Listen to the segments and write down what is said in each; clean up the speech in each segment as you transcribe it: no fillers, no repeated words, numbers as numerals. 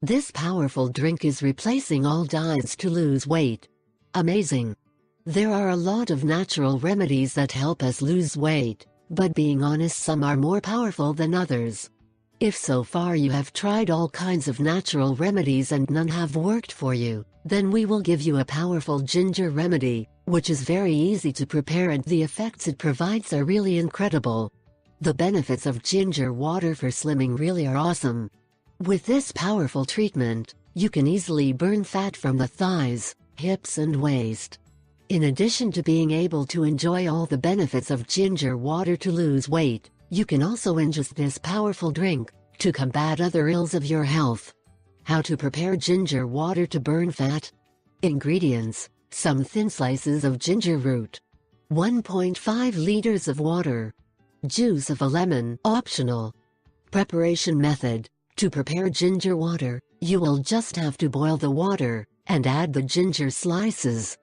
This powerful drink is replacing all diets to lose weight. Amazing! There are a lot of natural remedies that help us lose weight, but being honest, some are more powerful than others. If so far you have tried all kinds of natural remedies and none have worked for you, then we will give you a powerful ginger remedy, which is very easy to prepare and the effects it provides are really incredible. The benefits of ginger water for slimming really are awesome. With this powerful treatment, you can easily burn fat from the thighs, hips and waist. In addition to being able to enjoy all the benefits of ginger water to lose weight, you can also ingest this powerful drink to combat other ills of your health. How to prepare ginger water to burn fat? Ingredients: some thin slices of ginger root, 1.5 liters of water, juice of a lemon, optional. Preparation method: to prepare ginger water, you will just have to boil the water and add the ginger slices.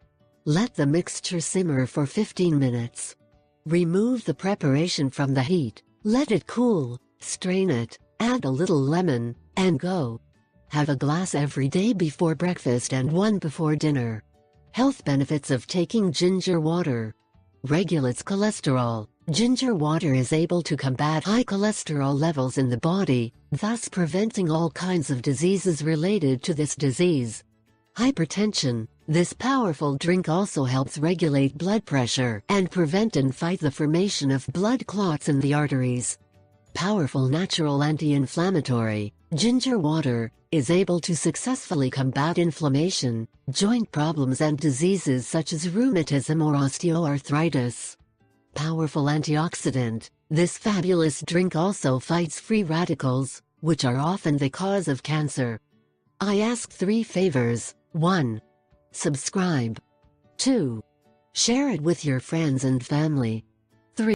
Let the mixture simmer for 15 minutes. Remove the preparation from the heat, let it cool, strain it, add a little lemon, and go. Have a glass every day before breakfast and one before dinner. Health benefits of taking ginger water: regulates cholesterol. Ginger water is able to combat high cholesterol levels in the body, thus preventing all kinds of diseases related to this disease. Hypertension: this powerful drink also helps regulate blood pressure and prevent and fight the formation of blood clots in the arteries. Powerful natural anti-inflammatory: ginger water is able to successfully combat inflammation, joint problems and diseases such as rheumatism or osteoarthritis. Powerful antioxidant: this fabulous drink also fights free radicals, which are often the cause of cancer. I ask 3 favors. 1. Subscribe. 2. Share it with your friends and family. 3.